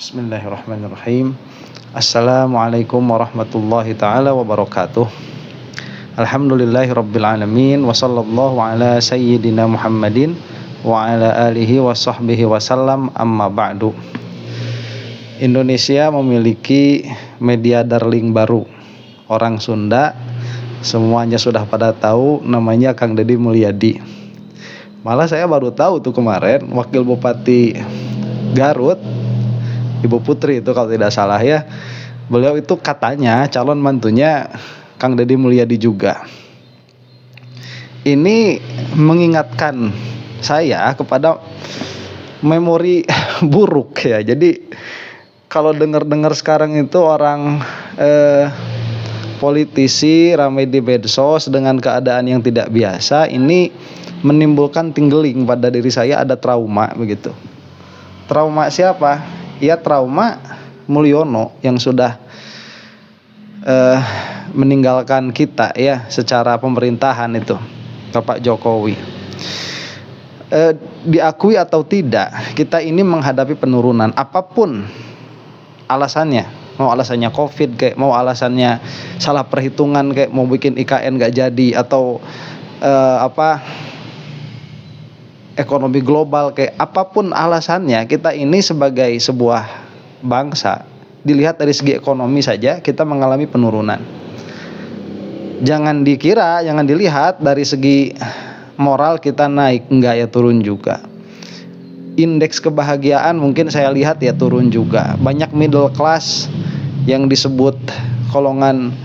Bismillahirrahmanirrahim. Assalamualaikum warahmatullahi ta'ala wabarakatuh. Alhamdulillahi rabbil alamin. Wa sallallahu ala sayyidina Muhammadin wa ala alihi wa sahbihi wasallam, amma ba'du. Indonesia memiliki media darling baru. Orang Sunda semuanya sudah pada tahu, namanya Kang Deddy Mulyadi. Malah saya baru tahu tuh kemarin, Wakil Bupati Garut, Ibu Putri itu kalau tidak salah ya, beliau itu katanya calon mantunya Kang Deddy Mulyadi juga. Ini mengingatkan saya kepada memori buruk ya. Jadi kalau dengar-dengar sekarang itu orang politisi ramai di medsos dengan keadaan yang tidak biasa, ini menimbulkan tinggeling pada diri saya, ada trauma begitu. Trauma siapa? Ya trauma Mulyono yang sudah meninggalkan kita ya secara pemerintahan itu, Bapak Jokowi. Diakui atau tidak, kita ini menghadapi penurunan apapun alasannya. Mau alasannya COVID kayak, mau alasannya salah perhitungan kayak, mau bikin IKN gak jadi, atau ekonomi global kayak, apapun alasannya, kita ini sebagai sebuah bangsa, dilihat dari segi ekonomi saja kita mengalami penurunan. Jangan dilihat dari segi moral kita naik, enggak ya, turun juga. Indeks kebahagiaan mungkin saya lihat ya turun juga. Banyak middle class yang disebut golongan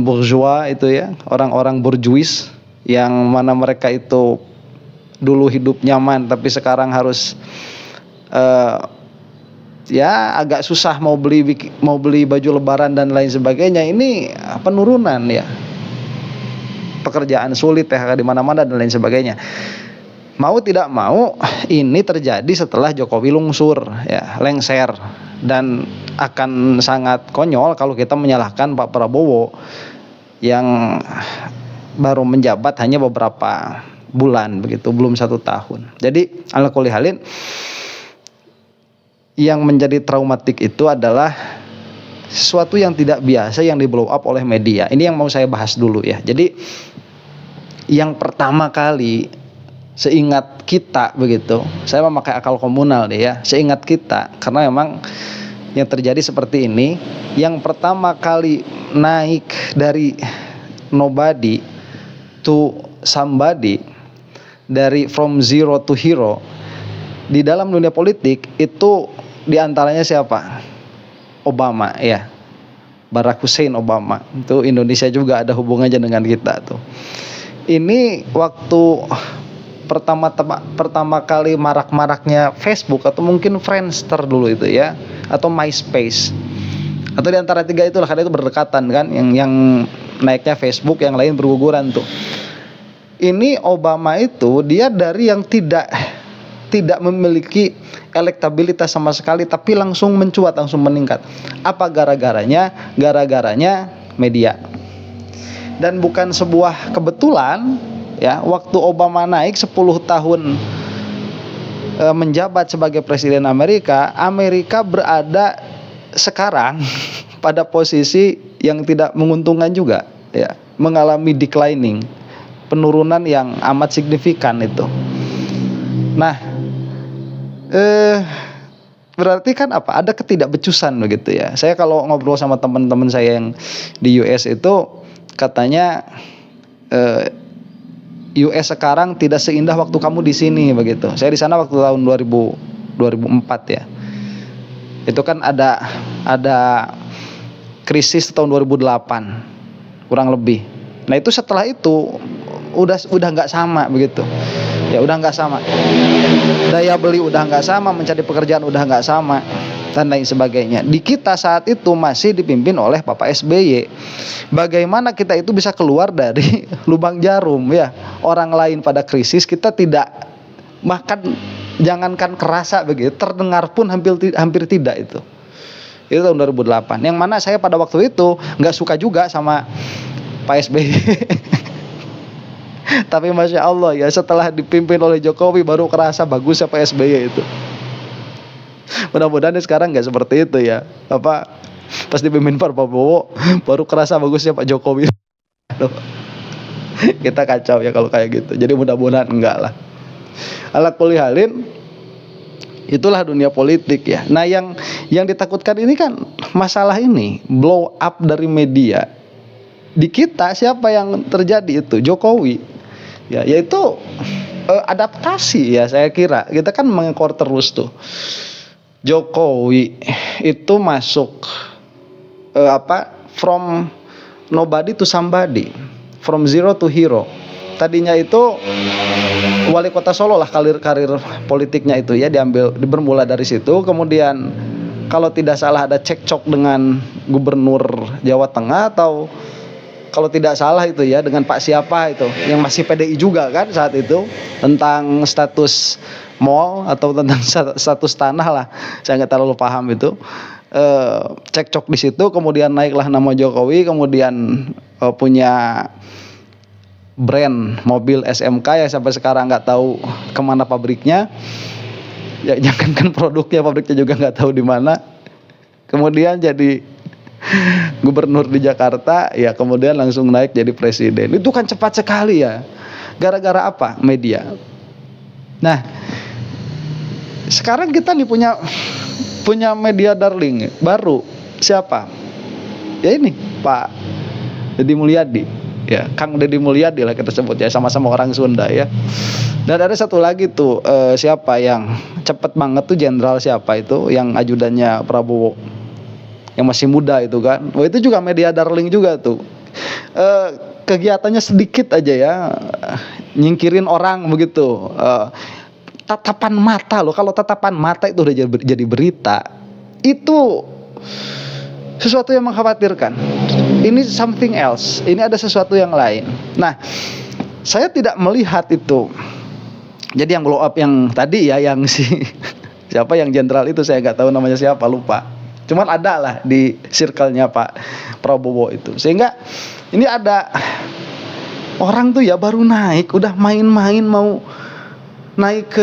bourgeois itu ya, orang-orang bourgeois yang mana mereka itu dulu hidup nyaman tapi sekarang harus ya agak susah mau beli baju lebaran dan lain sebagainya. Ini penurunan ya, pekerjaan sulit, PHK di mana-mana dan lain sebagainya. Mau tidak mau ini terjadi setelah Jokowi lengser, dan akan sangat konyol kalau kita menyalahkan Pak Prabowo yang baru menjabat hanya beberapa bulan begitu, belum 1 tahun. Jadi ala kulli halin, yang menjadi traumatik itu adalah sesuatu yang tidak biasa yang di blow up oleh media. Ini yang mau saya bahas dulu ya. Jadi yang pertama kali seingat kita begitu, saya memakai akal komunal deh ya, seingat kita, karena memang yang terjadi seperti ini. Yang pertama kali naik dari nobody to somebody, dari from zero to hero di dalam dunia politik itu diantaranya siapa? Obama ya, Barack Hussein Obama. Itu Indonesia juga ada hubungannya dengan kita tuh. Ini waktu pertama kali marak-maraknya Facebook, atau mungkin Friendster dulu itu ya, atau MySpace, atau di antara tiga itulah, karena itu berdekatan kan, yang naiknya Facebook, yang lain berguguran tuh. Ini Obama itu dia dari yang tidak memiliki elektabilitas sama sekali, tapi langsung mencuat, langsung meningkat. Apa gara-garanya? Gara-garanya media. Dan bukan sebuah kebetulan ya, waktu Obama naik 10 tahun menjabat sebagai presiden Amerika berada sekarang pada posisi yang tidak menguntungkan juga ya, mengalami declining, penurunan yang amat signifikan itu. Nah, berarti kan apa? Ada ketidakbecusan begitu ya. Saya kalau ngobrol sama teman-teman saya yang di US itu, katanya US sekarang tidak seindah waktu kamu di sini begitu. Saya di sana waktu tahun 2004 ya. Itu kan ada krisis tahun 2008 kurang lebih. Nah, itu setelah itu udah nggak sama begitu ya, udah nggak sama, daya beli udah nggak sama, mencari pekerjaan udah nggak sama, dan lain sebagainya. Di kita saat itu masih dipimpin oleh Bapak SBY. Bagaimana kita itu bisa keluar dari lubang jarum ya? Orang lain pada krisis, kita tidak, bahkan jangankan kerasa begitu, terdengar pun hampir tidak itu. Itu tahun 2008. Yang mana saya pada waktu itu nggak suka juga sama Pak SBY. Tapi Masya Allah ya, setelah dipimpin oleh Jokowi baru kerasa bagusnya Pak SBY itu. Mudah-mudahan sekarang nggak seperti itu ya. Apa pas dipimpin Pak Prabowo baru kerasa bagusnya Pak Jokowi. Aduh, kita kacau ya kalau kayak gitu. Jadi mudah-mudahan enggak lah. Ala kulli halin, itulah dunia politik ya. Nah, yang ditakutkan ini kan masalah ini blow up dari media. Di kita siapa yang terjadi itu? Jokowi. Ya, yaitu adaptasi ya, saya kira. Kita kan mengekor terus tuh. Jokowi itu masuk from nobody to somebody, from zero to hero. Tadinya itu wali kota Solo lah karir politiknya itu ya, bermula dari situ. Kemudian kalau tidak salah ada cekcok dengan gubernur Jawa Tengah, atau kalau tidak salah itu ya dengan Pak siapa itu yang masih PDI juga kan saat itu, tentang status mall atau tentang status tanah lah, saya nggak terlalu paham itu. Cekcok di situ, kemudian naiklah nama Jokowi, kemudian punya brand mobil SMK yang sampai sekarang nggak tahu kemana pabriknya. Ya jangankan produknya, pabriknya juga nggak tahu di mana. Kemudian jadi gubernur di Jakarta, ya kemudian langsung naik jadi presiden. Itu kan cepat sekali ya. Gara-gara apa? Media. Nah, sekarang kita nih punya media darling baru. Siapa? Ya ini Pak Deddy Mulyadi. Ya, Kang Deddy Mulyadi lah kita sebut ya, sama-sama orang Sunda ya. Dan ada satu lagi tuh siapa yang cepet banget tuh, jenderal siapa itu yang ajudannya Prabowo, yang masih muda itu kan. Wah, itu juga media darling juga tuh. Kegiatannya sedikit aja ya, nyingkirin orang begitu. Tatapan mata loh, kalau tatapan mata itu udah jadi berita, itu sesuatu yang mengkhawatirkan. Ini something else. Ini ada sesuatu yang lain. Nah, saya tidak melihat itu. Jadi yang blow up yang tadi ya, yang siapa yang jenderal itu, saya nggak tahu namanya siapa, lupa. Cuman ada lah di circle-nya Pak Prabowo itu. Sehingga ini ada orang tuh ya baru naik, udah main-main mau naik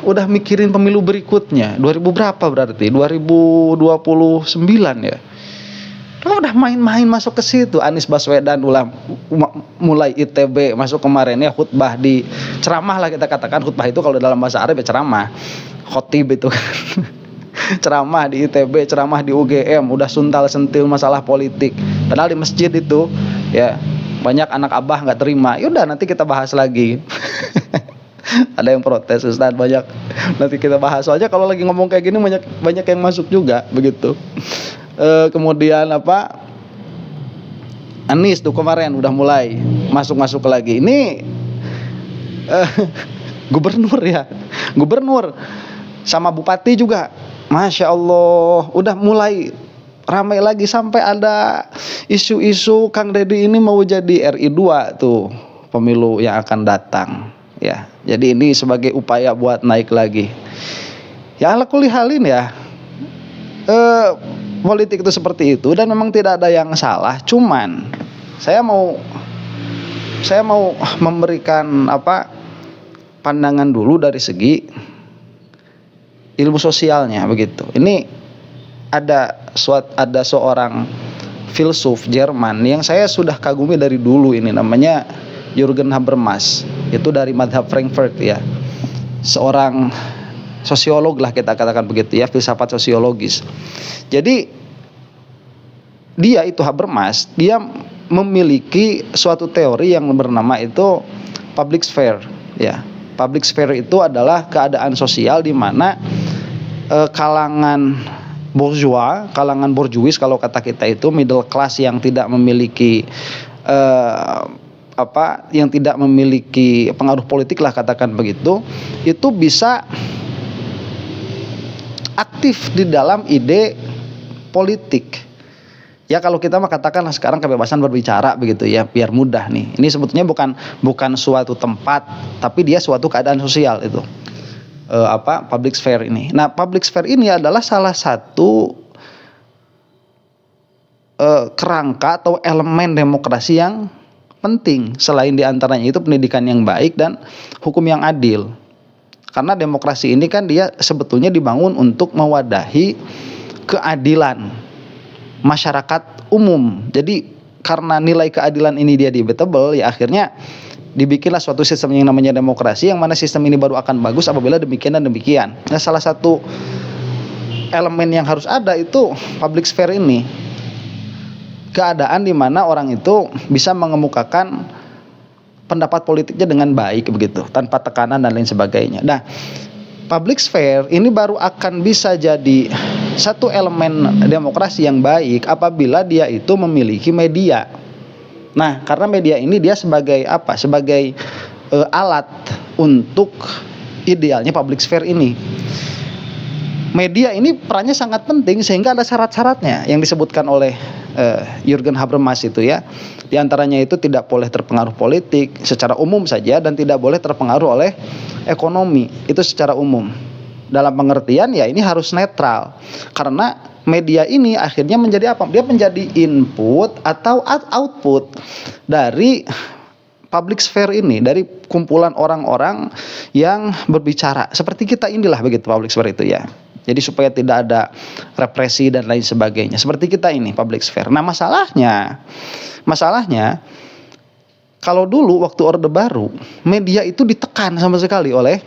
udah mikirin pemilu berikutnya. 2000 berapa berarti? 2029 ya. Udah main-main masuk ke situ. Anies Baswedan mulai ITB masuk kemarin ya, khutbah di ceramah lah kita katakan. Khutbah itu kalau dalam bahasa Arab ya ceramah, khotib itu kan. Ceramah di ITB, ceramah di UGM, udah suntal-sentil masalah politik. Padahal di masjid itu ya banyak anak abah nggak terima. Yaudah nanti kita bahas lagi. Ada yang protes, Ustaz, banyak nanti kita bahas. Soalnya kalau lagi ngomong kayak gini banyak yang masuk juga begitu. Kemudian Anies tuh kemarin udah mulai masuk lagi. Ini gubernur ya, gubernur sama bupati juga, Masya Allah udah mulai ramai lagi, sampai ada isu-isu Kang Deddy ini mau jadi RI 2 tuh pemilu yang akan datang ya. Jadi ini sebagai upaya buat naik lagi. Ya ala kulli halin ya, politik itu seperti itu, dan memang tidak ada yang salah. Cuman saya mau memberikan pandangan dulu dari segi ilmu sosialnya begitu. Ini ada seorang filsuf Jerman yang saya sudah kagumi dari dulu, ini namanya Jürgen Habermas. Itu dari madhab Frankfurt ya. Seorang sosiolog lah kita katakan begitu ya, filsafat sosiologis. Jadi dia itu Habermas, dia memiliki suatu teori yang bernama itu public sphere ya. Public sphere itu adalah keadaan sosial di mana kalangan borjuis kalau kata kita itu middle class yang tidak memiliki yang tidak memiliki pengaruh politik lah katakan begitu, itu bisa aktif di dalam ide politik. Ya kalau kita katakanlah sekarang kebebasan berbicara begitu ya, biar mudah nih. Ini sebetulnya bukan suatu tempat, tapi dia suatu keadaan sosial itu. Public sphere ini. Nah, public sphere ini adalah salah satu kerangka atau elemen demokrasi yang penting. Selain diantaranya itu pendidikan yang baik dan hukum yang adil. Karena demokrasi ini kan dia sebetulnya dibangun untuk mewadahi keadilan masyarakat umum. Jadi karena nilai keadilan ini dia debatable, ya akhirnya dibikinlah suatu sistem yang namanya demokrasi, yang mana sistem ini baru akan bagus apabila demikian dan demikian. Nah, salah satu elemen yang harus ada itu public sphere ini. Keadaan di mana orang itu bisa mengemukakan pendapat politiknya dengan baik begitu, tanpa tekanan dan lain sebagainya. Nah, public sphere ini baru akan bisa jadi satu elemen demokrasi yang baik apabila dia itu memiliki media. Nah, karena media ini dia sebagai apa? Sebagai alat untuk idealnya public sphere ini. Media ini perannya sangat penting sehingga ada syarat-syaratnya yang disebutkan oleh Jürgen Habermas itu ya. Di antaranya itu tidak boleh terpengaruh politik secara umum saja dan tidak boleh terpengaruh oleh ekonomi. Itu secara umum. Dalam pengertian ya ini harus netral. Karena media ini akhirnya menjadi apa? Dia menjadi input atau output dari public sphere ini, dari kumpulan orang-orang yang berbicara. Seperti kita inilah begitu public sphere itu ya. Jadi supaya tidak ada represi dan lain sebagainya. Seperti kita ini public sphere. Nah, masalahnya kalau dulu waktu Orde Baru, media itu ditekan sama sekali oleh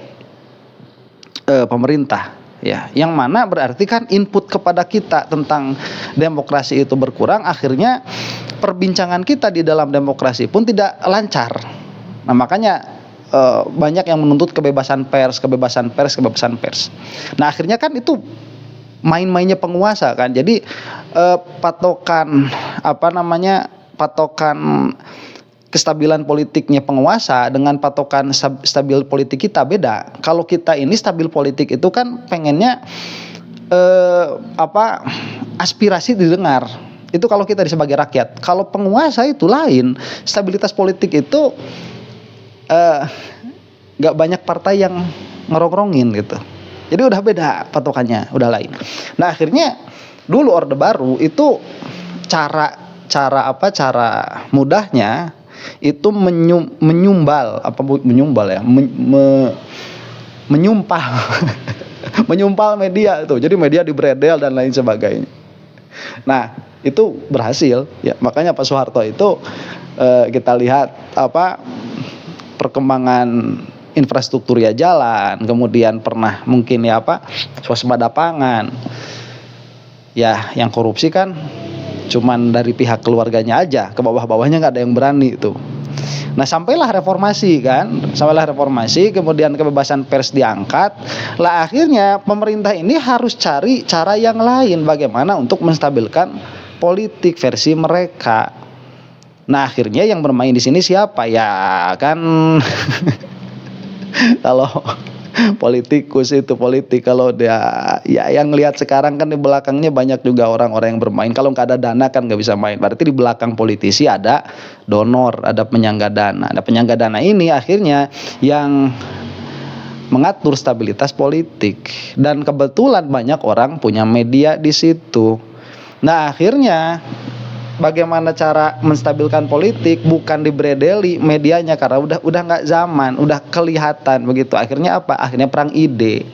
pemerintah, ya. Yang mana berarti kan input kepada kita tentang demokrasi itu berkurang, akhirnya perbincangan kita di dalam demokrasi pun tidak lancar. Nah, makanya banyak yang menuntut kebebasan pers. Nah, akhirnya kan itu main-mainnya penguasa kan. Jadi patokan kestabilan politiknya penguasa dengan patokan stabil politik kita beda. Kalau kita ini stabil politik itu kan pengennya aspirasi didengar. Itu kalau kita sebagai rakyat. Kalau penguasa itu lain, stabilitas politik itu gak banyak partai yang ngerongrongin gitu. Jadi udah beda patokannya, udah lain. Nah, akhirnya dulu Orde Baru itu cara mudahnya itu menyumpah menyumpal media itu. Jadi media dibredel dan lain sebagainya. Nah, itu berhasil ya. Makanya Pak Soeharto itu kita lihat perkembangan infrastruktur ya jalan, kemudian pernah mungkin swasembada pangan. Ya, yang korupsi kan cuman dari pihak keluarganya aja, ke bawah-bawahnya nggak ada yang berani itu. Nah, sampailah reformasi, kemudian kebebasan pers diangkat. Lah akhirnya pemerintah ini harus cari cara yang lain bagaimana untuk menstabilkan politik versi mereka. Nah, akhirnya yang bermain di sini siapa? Ya kan kalau politikus itu politik, kalau dia ya yang lihat sekarang kan di belakangnya banyak juga orang-orang yang bermain. Kalau nggak ada dana kan nggak bisa main. Berarti di belakang politisi ada donor, ada penyangga dana. Ada penyangga dana ini akhirnya yang mengatur stabilitas politik. Dan kebetulan banyak orang punya media di situ. Nah, akhirnya bagaimana cara menstabilkan politik bukan dibredeli medianya karena udah nggak zaman, udah kelihatan begitu. Akhirnya apa? Akhirnya perang ide.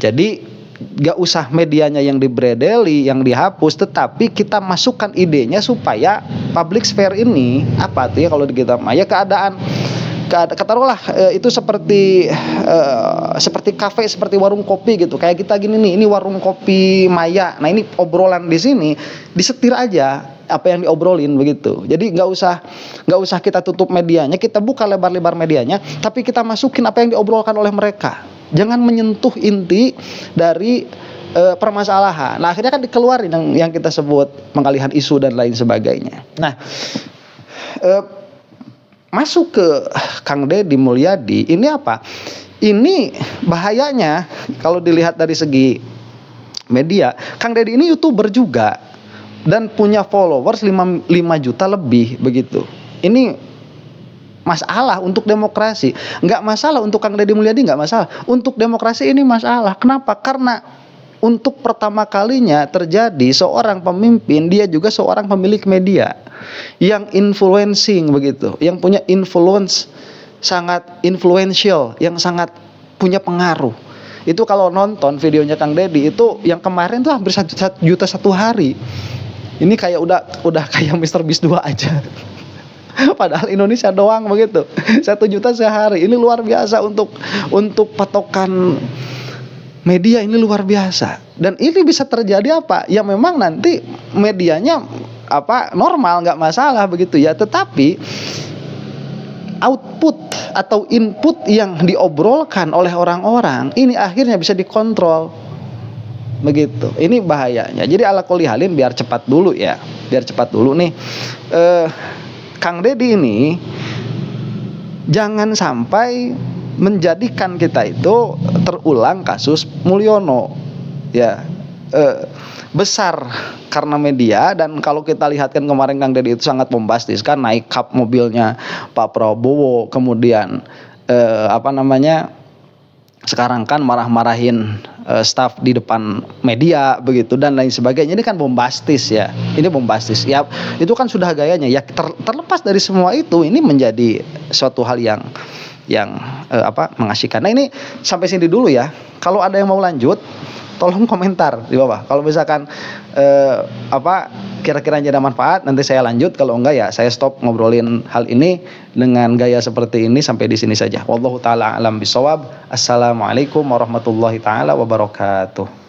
Jadi nggak usah medianya yang dibredeli, yang dihapus, tetapi kita masukkan idenya supaya public sphere ini apa tuh ya kalau kita ya katakanlah itu seperti kafe, seperti warung kopi gitu. Kayak kita gini nih, ini warung kopi Maya. Nah, ini obrolan di sini disetir aja apa yang diobrolin begitu. Jadi nggak usah kita tutup medianya, kita buka lebar-lebar medianya, tapi kita masukin apa yang diobrolkan oleh mereka. Jangan menyentuh inti dari permasalahan. Nah, akhirnya kan dikeluarin yang kita sebut pengalihan isu dan lain sebagainya. Nah, masuk ke Kang Deddy Mulyadi, ini apa? Ini bahayanya kalau dilihat dari segi media. Kang Deddy ini YouTuber juga dan punya followers 5 juta lebih begitu. Ini masalah untuk demokrasi. Nggak masalah untuk Kang Deddy Mulyadi, nggak masalah. Untuk demokrasi ini masalah. Kenapa? Karena untuk pertama kalinya terjadi seorang pemimpin, dia juga seorang pemilik media yang influencing begitu, yang punya influence sangat influential, yang sangat punya pengaruh. Itu kalau nonton videonya Kang Deddy itu yang kemarin tuh hampir 1 juta satu hari. Ini kayak udah kayak Mr. Beast 2 aja. Padahal Indonesia doang begitu. 1 juta sehari. Ini luar biasa untuk patokan media, ini luar biasa. Dan ini bisa terjadi apa? Ya memang nanti medianya normal, nggak masalah begitu ya. Tetapi output atau input yang diobrolkan oleh orang-orang ini akhirnya bisa dikontrol begitu. Ini bahayanya. Jadi ala kulli halin biar cepat dulu ya. Biar cepat dulu nih. Kang Deddy ini jangan sampai menjadikan kita itu terulang kasus Mulyono ya. Besar karena media, dan kalau kita lihat kan kemarin Kang Deddy itu sangat bombastis kan, naik kap mobilnya Pak Prabowo, kemudian sekarang kan marah-marahin staf di depan media begitu dan lain sebagainya. Ini kan bombastis ya. Ini bombastis. Ya, itu kan sudah gayanya ya. Terlepas dari semua itu, ini menjadi suatu hal yang mengasihkan. Nah, ini sampai sini dulu ya. Kalau ada yang mau lanjut, tolong komentar di bawah. Kalau misalkan kira-kira ada manfaat, nanti saya lanjut. Kalau enggak ya saya stop ngobrolin hal ini dengan gaya seperti ini sampai di sini saja. Wallahu taala alam bisawab. Assalamualaikum warahmatullahi taala wabarakatuh.